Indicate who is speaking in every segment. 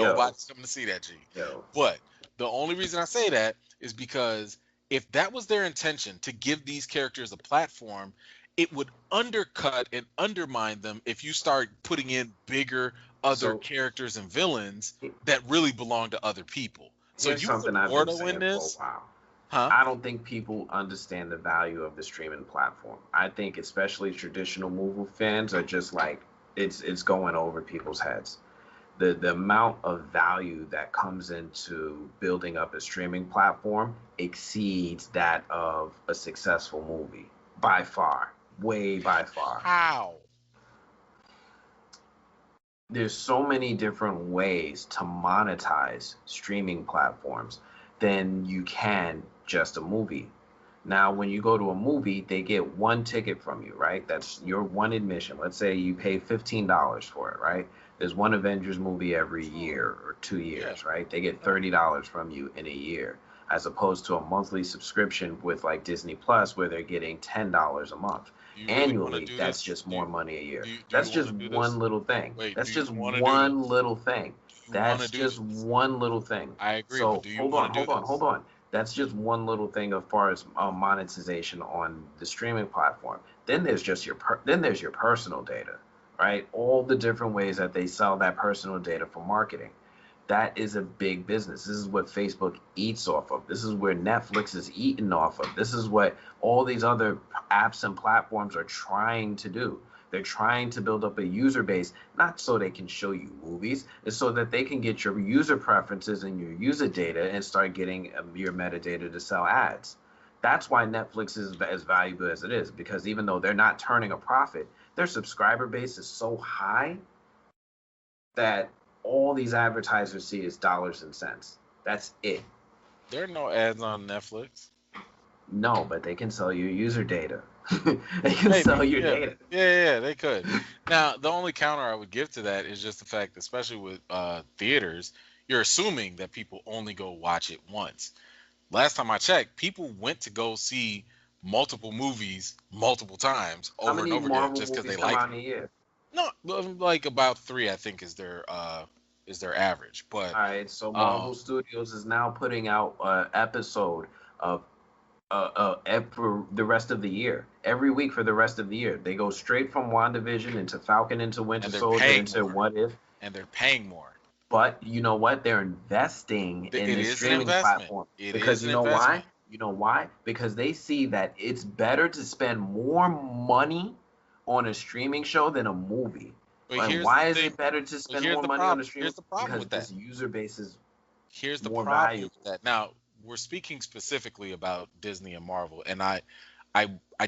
Speaker 1: Nobody's coming to see that, G.
Speaker 2: Yo.
Speaker 1: But the only reason I say that is because if that was their intention to give these characters a platform, it would undercut and undermine them if you start putting in bigger other
Speaker 2: So
Speaker 1: characters and villains that really belong to other people. So
Speaker 2: here's
Speaker 1: you put
Speaker 2: something I've been
Speaker 1: Mordo in
Speaker 2: saying for a
Speaker 1: this,
Speaker 2: while.
Speaker 1: huh?
Speaker 2: I don't think people understand the value of the streaming platform. I think especially traditional movie fans are just like it's going over people's heads. The amount of value that comes into building up a streaming platform exceeds that of a successful movie by far, way by far.
Speaker 1: How?
Speaker 2: There's so many different ways to monetize streaming platforms than you can just a movie. Now, when you go to a movie, they get one ticket from you, right? That's your one admission. Let's say you pay $15 for it, right? There's one Avengers movie every year or 2 years, right? They get $30 from you in a year, as opposed to a monthly subscription with like Disney Plus, where they're getting $10 a month.
Speaker 1: Do you really want to
Speaker 2: Annually,
Speaker 1: do
Speaker 2: that's
Speaker 1: this?
Speaker 2: just more money a year.
Speaker 1: Do
Speaker 2: That's
Speaker 1: you want
Speaker 2: just
Speaker 1: to do this?
Speaker 2: one little thing.
Speaker 1: Wait,
Speaker 2: That's
Speaker 1: do you
Speaker 2: just
Speaker 1: want to do
Speaker 2: one
Speaker 1: this?
Speaker 2: little thing.
Speaker 1: Do you want to
Speaker 2: That's
Speaker 1: do
Speaker 2: just
Speaker 1: this?
Speaker 2: one little thing.
Speaker 1: I agree, but
Speaker 2: So
Speaker 1: do you
Speaker 2: hold
Speaker 1: want
Speaker 2: on,
Speaker 1: to do
Speaker 2: hold on,
Speaker 1: this?
Speaker 2: hold on. That's just one little thing as far as monetization on the streaming platform. Then there's just then there's your personal data, right? All the different ways that they sell that personal data for marketing. That is a big business. This is what Facebook eats off of. This is where Netflix is eating off of. This is what all these other apps and platforms are trying to do. They're trying to build up a user base, not so they can show you movies, it's so that they can get your user preferences and your user data and start getting your metadata to sell ads. That's why Netflix is as valuable as it is, because even though they're not turning a profit, their subscriber base is so high that all these advertisers see is dollars and cents. That's it.
Speaker 1: There are no ads on Netflix.
Speaker 2: No, but they can sell you user data. They can
Speaker 1: Maybe,
Speaker 2: sell your
Speaker 1: yeah,
Speaker 2: data.
Speaker 1: yeah, they could. Now, the only counter I would give to that is just the fact, especially with theaters, you're assuming that people only go watch it once. Last time I checked, people went to go see multiple movies multiple times
Speaker 2: How
Speaker 1: over and
Speaker 2: many
Speaker 1: over again
Speaker 2: Marvel
Speaker 1: just because
Speaker 2: movies
Speaker 1: they
Speaker 2: come
Speaker 1: like
Speaker 2: out
Speaker 1: them.
Speaker 2: in a year?
Speaker 1: No, like about 3, I think, is their average. But
Speaker 2: All right, so
Speaker 1: um,
Speaker 2: Marvel Studios is now putting out an episode of for the rest of the year. Every week for the rest of the year. They go straight from WandaVision into Falcon into Winter
Speaker 1: and they're
Speaker 2: Soldier
Speaker 1: paying
Speaker 2: into
Speaker 1: more,
Speaker 2: What If.
Speaker 1: and they're paying more.
Speaker 2: But you know what? They're investing in
Speaker 1: It
Speaker 2: the
Speaker 1: is an
Speaker 2: streaming
Speaker 1: investment.
Speaker 2: platform
Speaker 1: It
Speaker 2: because
Speaker 1: is
Speaker 2: you
Speaker 1: an
Speaker 2: know why?
Speaker 1: investment.
Speaker 2: You know why? Because they see that it's better to spend more money on a streaming show than a movie.
Speaker 1: But
Speaker 2: And
Speaker 1: here's the
Speaker 2: why is
Speaker 1: thing.
Speaker 2: it better to
Speaker 1: But
Speaker 2: spend
Speaker 1: here's
Speaker 2: more
Speaker 1: the
Speaker 2: money on a
Speaker 1: problem.
Speaker 2: streaming?
Speaker 1: Here's the problem
Speaker 2: Because
Speaker 1: with that.
Speaker 2: this user base is
Speaker 1: Here's the
Speaker 2: more
Speaker 1: problem
Speaker 2: valuable.
Speaker 1: with that. Now, we're speaking specifically about Disney and Marvel, and I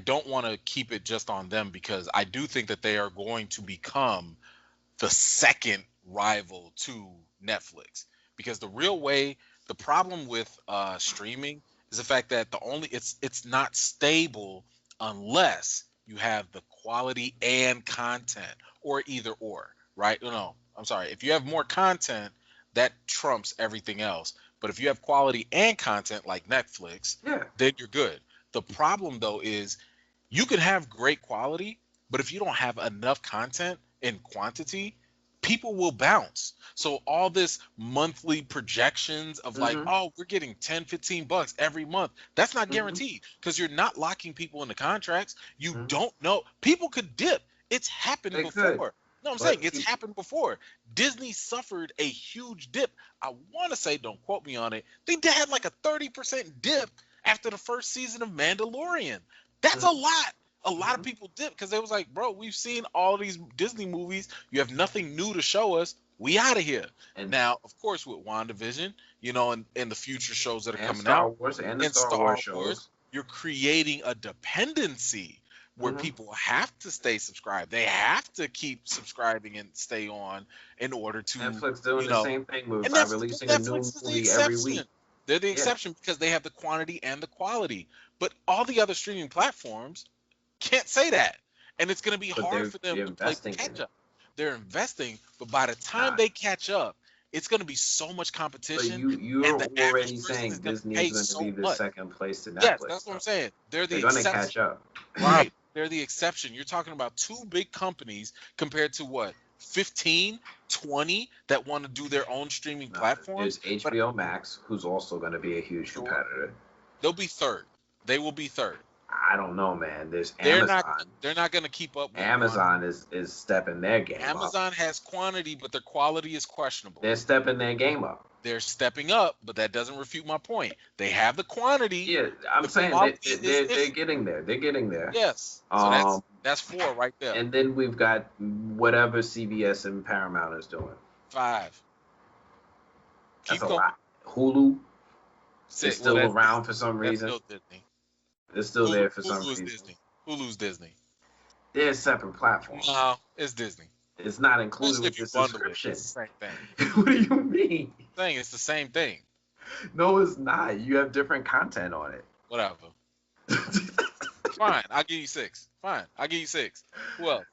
Speaker 1: don't want to keep it just on them because I do think that they are going to become the second rival to Netflix. Because the problem with streaming is the fact that it's not stable unless you have the quality and content, or either or, right? No, I'm sorry. If you have more content, that trumps everything else. But if you have quality and content like Netflix,
Speaker 2: Yeah.
Speaker 1: then you're good. The problem though is you can have great quality, but if you don't have enough content in quantity, people will bounce. So all this monthly projections of like,
Speaker 2: Mm-hmm.
Speaker 1: oh, we're getting 10, $15 every month. That's not
Speaker 2: Mm-hmm.
Speaker 1: guaranteed because you're not locking people into contracts. You
Speaker 2: Mm-hmm.
Speaker 1: don't know. People could dip. It's happened
Speaker 2: They could.
Speaker 1: before. No, I'm saying
Speaker 2: But
Speaker 1: it's happened before. Disney suffered a huge dip. I want to say, don't quote me on it. They had like a 30% dip after the first season of Mandalorian. That's a
Speaker 2: mm-hmm.
Speaker 1: lot. A lot of
Speaker 2: Mm-hmm.
Speaker 1: people dip because they was like, bro, we've seen all these Disney movies. You have nothing new to show us. We out of here.
Speaker 2: And
Speaker 1: Now, of course, with WandaVision, and the future shows that are
Speaker 2: and
Speaker 1: coming
Speaker 2: Star
Speaker 1: out,
Speaker 2: Wars and the
Speaker 1: and
Speaker 2: Star Wars
Speaker 1: Star Wars,
Speaker 2: shows.
Speaker 1: you're creating a dependency where
Speaker 2: Mm-hmm.
Speaker 1: people have to stay subscribed. They have to keep subscribing and stay on in order to,
Speaker 2: Netflix doing
Speaker 1: you
Speaker 2: the
Speaker 1: know,
Speaker 2: same thing with
Speaker 1: and
Speaker 2: by
Speaker 1: Netflix,
Speaker 2: releasing a new
Speaker 1: Netflix is the
Speaker 2: movie every week.
Speaker 1: exception. They're the
Speaker 2: Yeah,
Speaker 1: exception because they have the quantity and the quality. But all the other streaming platforms can't say that. And it's going to be
Speaker 2: but
Speaker 1: hard for them
Speaker 2: they're
Speaker 1: to play
Speaker 2: investing in
Speaker 1: catch
Speaker 2: it.
Speaker 1: up. They're investing, but by the time
Speaker 2: Nah,
Speaker 1: they catch up, it's going to be so much
Speaker 2: but
Speaker 1: competition,
Speaker 2: you're
Speaker 1: and the average
Speaker 2: already
Speaker 1: person is
Speaker 2: saying
Speaker 1: going to
Speaker 2: Disney
Speaker 1: pay
Speaker 2: is going to
Speaker 1: so
Speaker 2: be the
Speaker 1: much.
Speaker 2: second place to
Speaker 1: Yes,
Speaker 2: Netflix,
Speaker 1: that's what I'm
Speaker 2: though.
Speaker 1: saying. They're the
Speaker 2: They're going to
Speaker 1: exception.
Speaker 2: catch up.
Speaker 1: Right. They're the exception. You're talking about two big companies compared to what? 15, 20 that want to do their own streaming platforms.
Speaker 2: There's
Speaker 1: But
Speaker 2: HBO Max, who's also going to be a huge competitor.
Speaker 1: they'll be third. They will be third.
Speaker 2: I don't know, man. There's
Speaker 1: They're
Speaker 2: Amazon.
Speaker 1: not going to keep up with
Speaker 2: Amazon is stepping their game up.
Speaker 1: Amazon has quantity, but their quality is questionable.
Speaker 2: They're stepping their game up.
Speaker 1: They're stepping up, but that doesn't refute my point. They have the quantity.
Speaker 2: Yeah, I'm saying they're getting there. They're getting there.
Speaker 1: Yes. So that's 4 right there.
Speaker 2: And then we've got whatever CBS and Paramount is doing.
Speaker 1: 5.
Speaker 2: That's a lot. Hulu is still around
Speaker 1: Disney.
Speaker 2: for some reason.
Speaker 1: That's still Disney.
Speaker 2: It's still there for some reason.
Speaker 1: Disney. Hulu's Disney.
Speaker 2: They're separate platforms.
Speaker 1: No, it's Disney.
Speaker 2: It's not included with the subscription.
Speaker 1: It's the same thing.
Speaker 2: What do you mean?
Speaker 1: It's the same thing.
Speaker 2: No, it's not. You have different content on it.
Speaker 1: Whatever. Fine, I'll give you 6. Fine, I'll give you 6. Who else?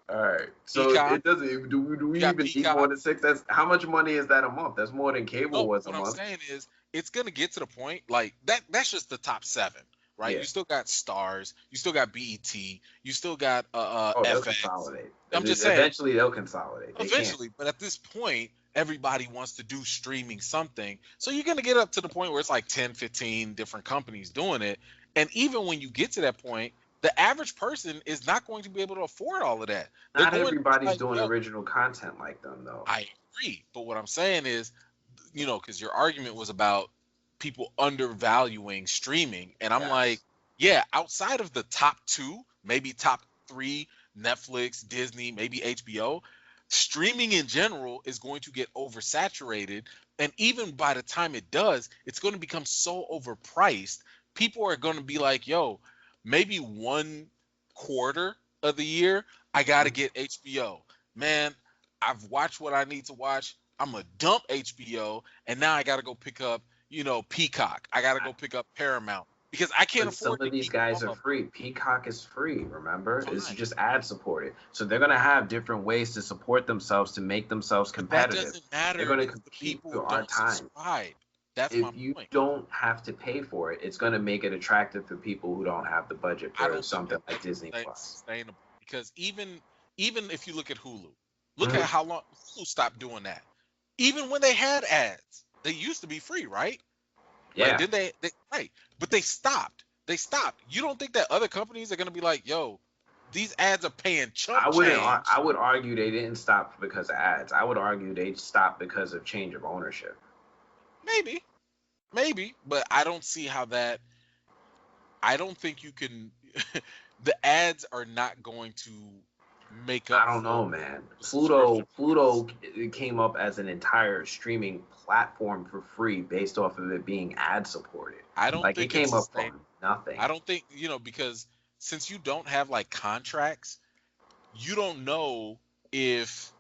Speaker 2: All right. So
Speaker 1: Peacock.
Speaker 2: it doesn't. Do we even need more than 6? That's how much money is that a month? That's more than cable was a month.
Speaker 1: What I'm saying is, it's gonna get to the point like that. That's just the top 7, right?
Speaker 2: Yeah.
Speaker 1: You still got Stars. You still got BET. You still got
Speaker 2: they'll
Speaker 1: FX.
Speaker 2: consolidate.
Speaker 1: I'm just saying.
Speaker 2: Eventually they'll consolidate.
Speaker 1: Eventually, but at this point, everybody wants to do streaming something. So you're gonna get up to the point where it's like 10, 15 different companies doing it. And even when you get to that point, the average person is not going to be able to afford all of that.
Speaker 2: Not everybody's doing original content like them, though.
Speaker 1: I agree. But what I'm saying is, because your argument was about people undervaluing streaming. And I'm like, yeah, outside of the top 2, maybe top 3, Netflix, Disney, maybe HBO, streaming in general is going to get oversaturated. And even by the time it does, it's going to become so overpriced. People are going to be like, yo, maybe 1 quarter of the year, I got to get HBO. Man, I've watched what I need to watch. I'm going to dump HBO, and now I got to go pick up, Peacock. I got to go pick up Paramount because I can't afford.
Speaker 2: Some of these guys are free. Peacock is free, remember? It's just ad supported. So they're going to have different ways to support themselves to make themselves competitive.
Speaker 1: That doesn't matter.
Speaker 2: They're going to compete for our time.
Speaker 1: That's my point.
Speaker 2: If you don't have to pay for it, it's going to make it attractive for people who don't have the budget for something like Disney Plus.
Speaker 1: Sustainable. Because even if you look at Hulu, look at how long Hulu stopped doing that. Even when they had ads, they used to be free, right?
Speaker 2: Yeah.
Speaker 1: Like, they right? But they stopped. You don't think that other companies are going to be like, yo, these ads are paying chump change?
Speaker 2: I would argue they didn't stop because of ads. I would argue they stopped because of change of ownership.
Speaker 1: Maybe, but I don't see how that. I don't think you can. The ads are not going to make up.
Speaker 2: I don't know, man. Pluto came up as an entire streaming platform for free based off of it being ad supported.
Speaker 1: I don't think
Speaker 2: it came up from nothing.
Speaker 1: I don't think because since you don't have like contracts, you don't know if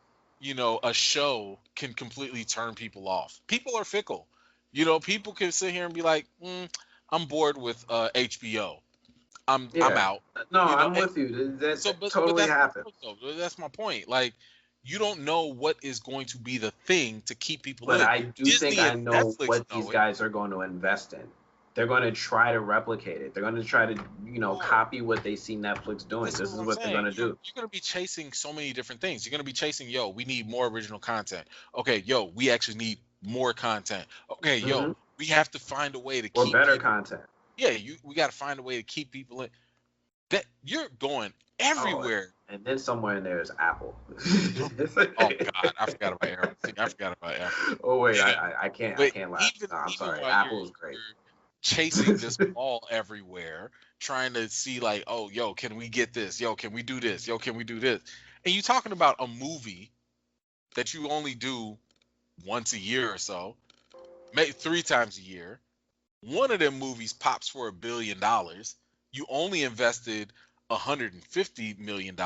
Speaker 1: a show can completely turn people off. People are fickle. People can sit here and be like, I'm bored with HBO. I'm out.
Speaker 2: No, I'm with you. That totally happened.
Speaker 1: That's my point. Like, you don't know what is going to be the thing to keep people in.
Speaker 2: But I do think I know what these guys are going to invest in. They're going to try to replicate it. They're going to try to, copy what they see Netflix doing. This is what they're going to do.
Speaker 1: You're going to be chasing so many different things. You're going to be chasing, we need more original content. Okay, we actually need more content. Okay, we have to find a way to keep
Speaker 2: better content.
Speaker 1: Yeah, we got to find a way to keep people in. That you're going everywhere.
Speaker 2: And then somewhere in there is Apple.
Speaker 1: Oh God, I forgot about Apple.
Speaker 2: Oh wait, I can't laugh. I'm sorry. Apple is great.
Speaker 1: Chasing this ball everywhere, trying to see like, can we get this? Can we do this? Can we do this? And you talking about a movie that you only do once a year or so, maybe 3 times a year. One of them movies pops for $1 billion. You only invested $150 million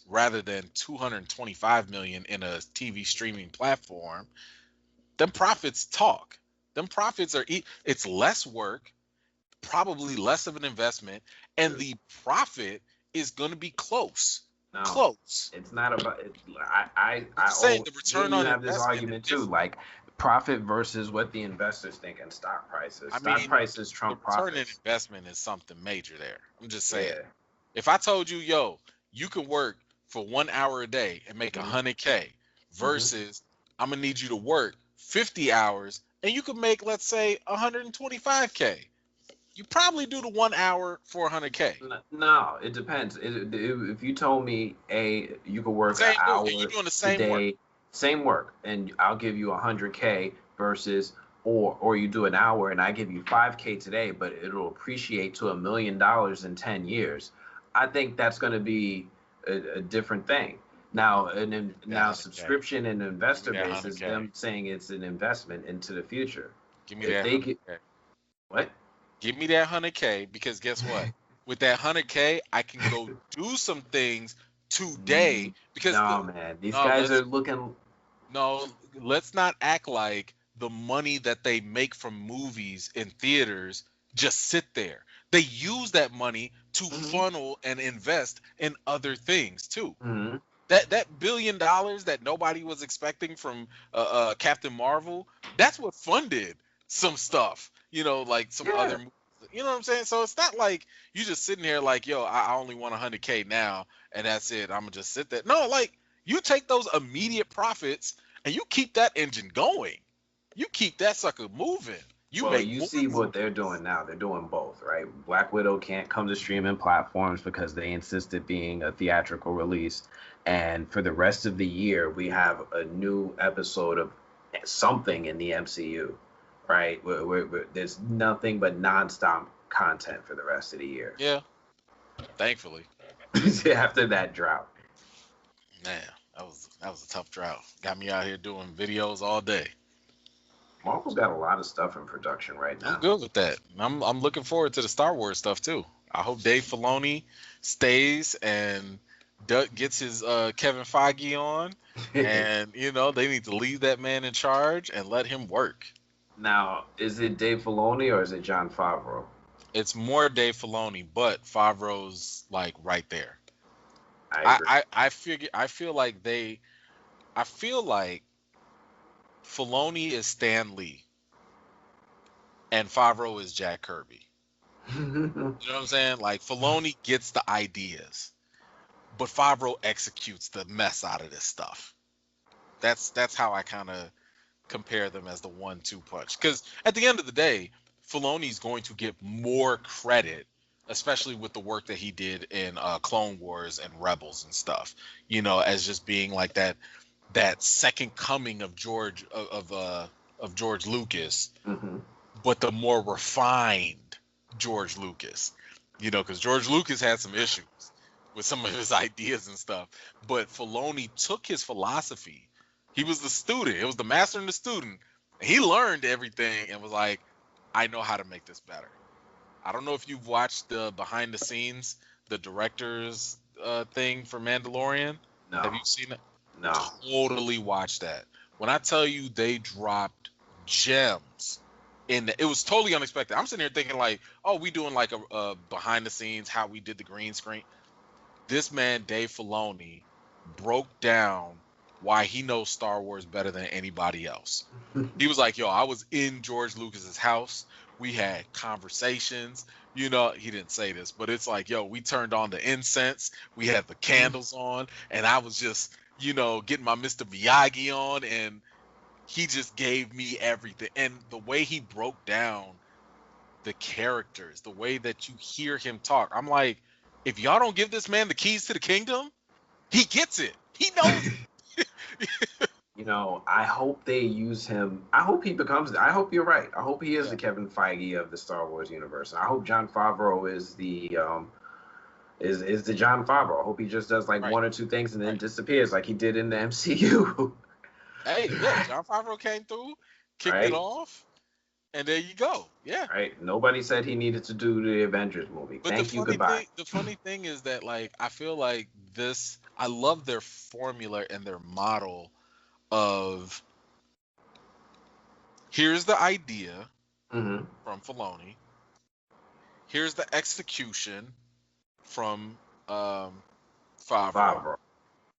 Speaker 1: rather than $225 million in a TV streaming platform. Them profits talk. Them profits are it's less work, probably less of an investment, and the profit is going to be close.
Speaker 2: No,
Speaker 1: close.
Speaker 2: It's not about. I
Speaker 1: saying the return on
Speaker 2: have this argument too, like profit versus what the investors think and stock prices. Stock prices trump profits.
Speaker 1: Return on investment is something major there. I'm just saying. Yeah. If I told you, you can work for 1 hour a day and make 100K versus I'm gonna need you to work 50 hours and you could make, let's say, 125K. You probably do the 1 hour for 100K.
Speaker 2: No, it depends. If you told me, you could work an
Speaker 1: Same work,
Speaker 2: hour
Speaker 1: and you're doing the same work.
Speaker 2: today, same work, and I'll give you 100K versus, or you do an hour and I give you 5K today, but it'll appreciate to $1 million in 10 years. I think that's going to be a different thing. Now, now subscription and investor base is them saying it's an investment into the future.
Speaker 1: Give me that 100K.
Speaker 2: What?
Speaker 1: Give me that 100K, because guess what? With that 100K, I can go do some things today. Because
Speaker 2: man, these guys are looking.
Speaker 1: No, let's not act like the money that they make from movies in theaters just sit there. They use that money to funnel and invest in other things too. That $1 billion that nobody was expecting from Captain Marvel, that's what funded some stuff. Like some other movies. You know what I'm saying? So it's not like you just sitting here like, yo, I only want 100K now and that's it. I'm gonna just sit there. No, like you take those immediate profits and you keep that engine going. You keep that sucker moving.
Speaker 2: You see what they're doing now. They're doing both, right? Black Widow can't come to streaming platforms because they insisted being a theatrical release. And for the rest of the year, we have a new episode of something in the MCU, right? There's nothing but nonstop content for the rest of the year.
Speaker 1: Yeah, thankfully.
Speaker 2: After that drought.
Speaker 1: Man, that was a tough drought. Got me out here doing videos all day.
Speaker 2: Marvel's got a lot of stuff in production right now.
Speaker 1: I'm good with that. I'm looking forward to the Star Wars stuff too. I hope Dave Filoni stays and gets his Kevin Feige on, and they need to leave that man in charge and let him work. Now,
Speaker 2: is it Dave Filoni or is it Jon Favreau?
Speaker 1: It's more Dave Filoni, but Favreau's like right there. I feel like Filoni is Stan Lee and Favreau is Jack Kirby. You know what I'm saying? Like Filoni gets the ideas, but Favreau executes the mess out of this stuff. That's how I kind of compare them as the 1-2 punch. Because at the end of the day, Filoni's going to get more credit, especially with the work that he did in Clone Wars and Rebels and stuff. As just being like that second coming of George Lucas, but the more refined George Lucas. Because George Lucas had some issues with some of his ideas and stuff, but Filoni took his philosophy. He was the student. It was the master and the student. He learned everything and was like, I know how to make this better. I don't know if you've watched the behind the scenes, the director's thing for Mandalorian.
Speaker 2: No.
Speaker 1: Have you seen it?
Speaker 2: No.
Speaker 1: Totally watch that. When I tell you they dropped gems it was totally unexpected. I'm sitting here thinking like, oh, we doing like a behind the scenes, how we did the green screen. This man, Dave Filoni, broke down why he knows Star Wars better than anybody else. He was like, yo, I was in George Lucas's house. We had conversations. He didn't say this, but it's like, yo, we turned on the incense. We had the candles on, and I was just, getting my Mr. Miyagi on, and he just gave me everything. And the way he broke down the characters, the way that you hear him talk, I'm like, if y'all don't give this man the keys to the kingdom, he gets it. He knows it.
Speaker 2: I hope they use him. I hope you're right. I hope he is the Kevin Feige of the Star Wars universe. I hope Jon Favreau is the Jon Favreau. I hope he just does like one or two things and then disappears like he did in the MCU.
Speaker 1: Hey, look, Jon Favreau came through, kicked it off, and there you go. Yeah.
Speaker 2: Right. Nobody said he needed to do the Avengers movie.
Speaker 1: But
Speaker 2: Thank you, goodbye.
Speaker 1: The funny thing is that I feel like I love their formula and their model of here's the idea from Filoni. Here's the execution from Favreau.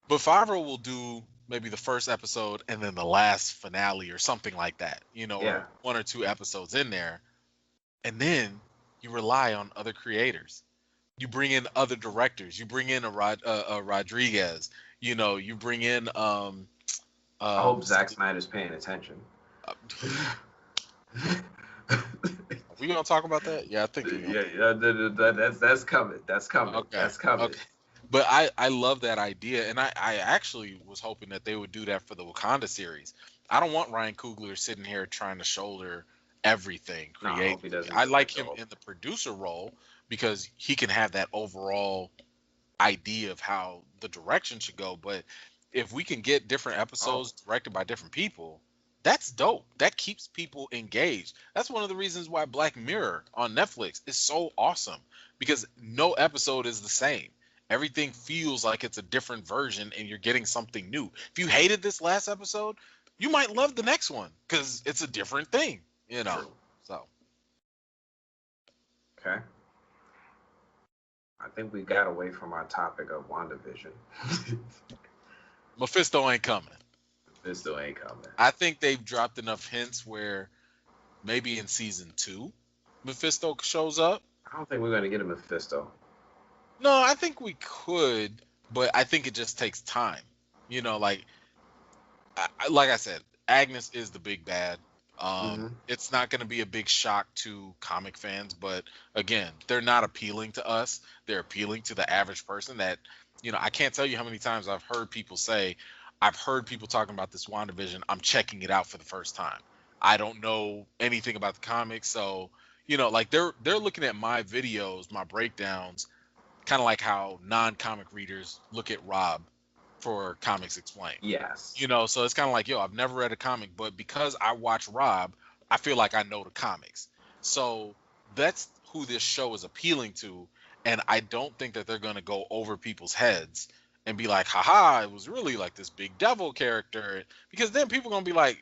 Speaker 1: But Favreau will do maybe the first episode and then the last finale or something like that, or 1 or 2 episodes in there. And then you rely on other creators. You bring in other directors. You bring in a Rodriguez. You bring in
Speaker 2: I hope
Speaker 1: what's
Speaker 2: Zack Snyder's paying attention.
Speaker 1: uh, are we gonna talk about that? Yeah, I think we gonna.
Speaker 2: That's coming. That's coming.
Speaker 1: Okay,
Speaker 2: That's coming.
Speaker 1: okay. But I love that idea, and I actually was hoping that they would do that for the Wakanda series. I don't want Ryan Coogler sitting here trying to shoulder everything
Speaker 2: No, I hope he
Speaker 1: creatively.
Speaker 2: doesn't
Speaker 1: I like
Speaker 2: direct
Speaker 1: him
Speaker 2: all.
Speaker 1: in the producer role because he can have that overall idea of how the direction should go. But if we can get different
Speaker 2: Oh,
Speaker 1: episodes directed by different people, that's dope. That keeps people engaged. That's one of the reasons why Black Mirror on Netflix is so awesome because no episode is the same. Everything feels like it's a different version and you're getting something new. If you hated this last episode, you might love the next one because it's a different thing.
Speaker 2: true.
Speaker 1: So
Speaker 2: Okay. I think we got away from our topic of WandaVision.
Speaker 1: Mephisto ain't coming.
Speaker 2: This still ain't coming.
Speaker 1: I think they've dropped enough hints where maybe in season 2 Mephisto shows up.
Speaker 2: I don't think we're gonna get a Mephisto.
Speaker 1: No, I think we could, but I think it just takes time. Like like I said, Agnes is the big bad.
Speaker 2: Hmm.
Speaker 1: It's not going to be a big shock to comic fans, but again, they're not appealing to us. They're appealing to the average person that, I can't tell you how many times I've heard people say, I've heard people talking about this WandaVision. I'm checking it out for the first time. I don't know anything about the comics, so like they're looking at my videos, my breakdowns, kind of like how non-comic readers look at Rob for Comics Explained.
Speaker 2: Yes.
Speaker 1: So it's kind of like, yo, I've never read a comic, but because I watch Rob, I feel like I know the comics. So that's who this show is appealing to. And I don't think that they're going to go over people's heads and be like, haha, it was really like this big devil character. Because then people are going to be like,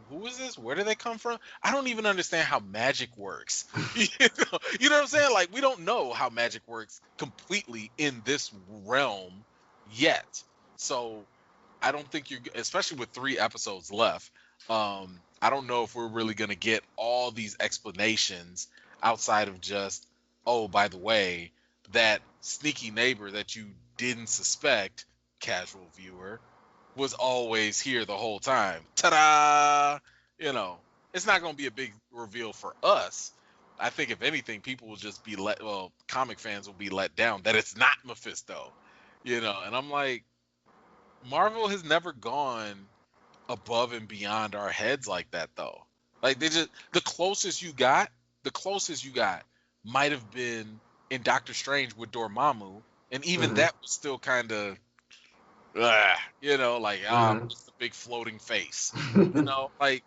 Speaker 1: who is this? Where do they come from? I don't even understand how magic works. You know what I'm saying? Like, we don't know how magic works completely in this realm yet. So I don't think you're, especially with 3 episodes left. I don't know if we're really going to get all these explanations outside of just, oh, by the way, that sneaky neighbor that you didn't suspect, casual viewer, was always here the whole time. Ta-da! It's not going to be a big reveal for us. I think if anything, people will just be comic fans will be let down that it's not Mephisto. And I'm like, Marvel has never gone above and beyond our heads like that though. Like the closest you got might have been in Doctor Strange with Dormammu, and even
Speaker 2: Hmm.
Speaker 1: that was still kind of like
Speaker 2: Hmm.
Speaker 1: just a big floating face. Like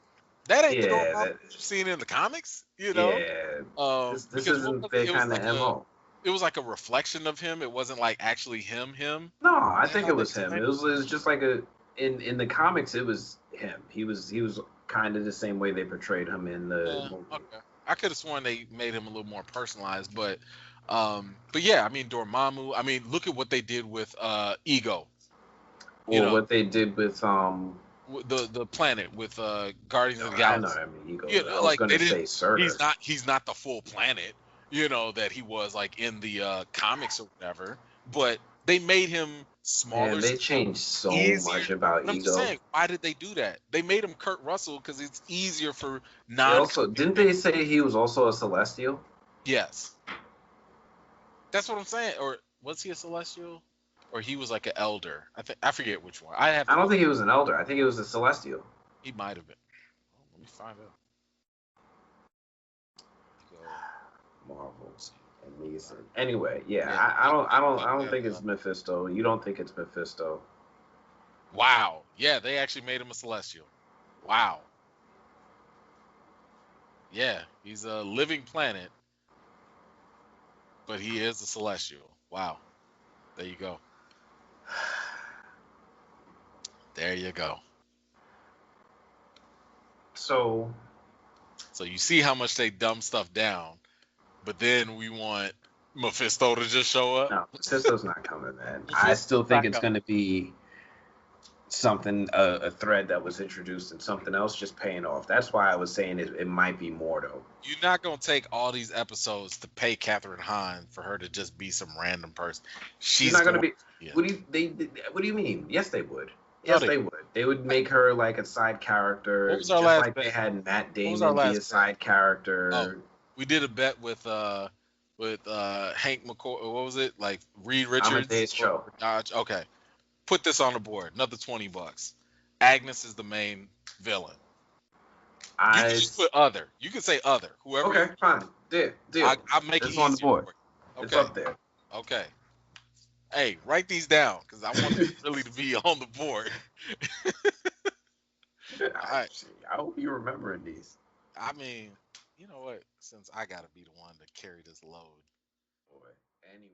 Speaker 1: that ain't the
Speaker 2: Yeah.
Speaker 1: Dormammu
Speaker 2: That.
Speaker 1: you've seen in the comics.
Speaker 2: Yeah. This
Speaker 1: Because
Speaker 2: isn't their
Speaker 1: it was
Speaker 2: kind of
Speaker 1: like
Speaker 2: MO.
Speaker 1: it was like a reflection of him. It wasn't like actually him.
Speaker 2: No,
Speaker 1: Is
Speaker 2: I
Speaker 1: that
Speaker 2: think
Speaker 1: how
Speaker 2: it
Speaker 1: they
Speaker 2: was him.
Speaker 1: explained
Speaker 2: It was just like a in the comics. It was him. He was kind of the same way they portrayed him in the movie.
Speaker 1: Okay. I could have sworn they made him a little more personalized, but yeah, I mean Dormammu. I mean, look at what they did with Ego. You
Speaker 2: Or
Speaker 1: know,
Speaker 2: what they did with
Speaker 1: the planet with Guardians of the
Speaker 2: I know.
Speaker 1: Galaxy.
Speaker 2: I mean, Ego. I was
Speaker 1: Like
Speaker 2: gonna
Speaker 1: they
Speaker 2: say
Speaker 1: didn't.
Speaker 2: Surtur.
Speaker 1: He's not the full planet. That he was like in the comics or whatever. But they made him smaller
Speaker 2: Man, they
Speaker 1: scale,
Speaker 2: changed so
Speaker 1: easier.
Speaker 2: much about
Speaker 1: And I'm just
Speaker 2: Ego.
Speaker 1: saying, why did they do that? They made him Kurt Russell because it's easier for
Speaker 2: They
Speaker 1: non.
Speaker 2: also didn't they say he was also a Celestial?
Speaker 1: Yes. That's what I'm saying. Or was he a celestial? Or he was like an elder? I forget which one. I have
Speaker 2: I
Speaker 1: to
Speaker 2: don't
Speaker 1: go.
Speaker 2: think he was an Elder. I think he was a Celestial.
Speaker 1: He might have been. Let me find out. Go.
Speaker 2: Marvel and Neeson. Anyway, yeah,
Speaker 1: Yeah.
Speaker 2: I don't
Speaker 1: Yeah.
Speaker 2: think it's Mephisto. You don't think it's Mephisto?
Speaker 1: Wow. Yeah, they actually made him a celestial. Wow. Yeah, he's a living planet, but he is a celestial. Wow. There you go. There you go.
Speaker 2: So
Speaker 1: So you see how much they dumb stuff down, but then we want Mephisto to just show up.
Speaker 2: no, Mephisto's not coming, man. I
Speaker 1: Mephisto's
Speaker 2: still think
Speaker 1: not
Speaker 2: it's
Speaker 1: coming.
Speaker 2: gonna be something a thread that was introduced and something else just paying off. That's why I was saying it might be more though.
Speaker 1: You're not gonna take all these episodes to pay Catherine Hahn for her to just be some random person.
Speaker 2: She's
Speaker 1: She's
Speaker 2: not gonna
Speaker 1: going.
Speaker 2: be.
Speaker 1: Yeah.
Speaker 2: What do you mean? Yes, they would.
Speaker 1: No,
Speaker 2: Yes, they would. They would make her like a side character,
Speaker 1: What was our
Speaker 2: just
Speaker 1: last
Speaker 2: like
Speaker 1: bet?
Speaker 2: they had Matt
Speaker 1: What was our
Speaker 2: Damon be a
Speaker 1: last bet?
Speaker 2: side
Speaker 1: Oh,
Speaker 2: character.
Speaker 1: we did a bet with Hank McCoy. What was it? Like Reed Richards
Speaker 2: Amadeus Cho.
Speaker 1: or Dodge. Okay, put this on the board. Another $20. Agnes is the main villain. You can just put other. You can say other. Whoever.
Speaker 2: Okay, fine. Deal.
Speaker 1: I'll make it
Speaker 2: It's
Speaker 1: easier
Speaker 2: on the board.
Speaker 1: for you.
Speaker 2: It's
Speaker 1: Okay.
Speaker 2: up there.
Speaker 1: Okay. Hey, write these down because I want it really to be on the board. All right.
Speaker 2: I hope you're remembering these.
Speaker 1: I mean, you know what? Since I gotta be the one to carry this load.
Speaker 2: Boy. Anyway.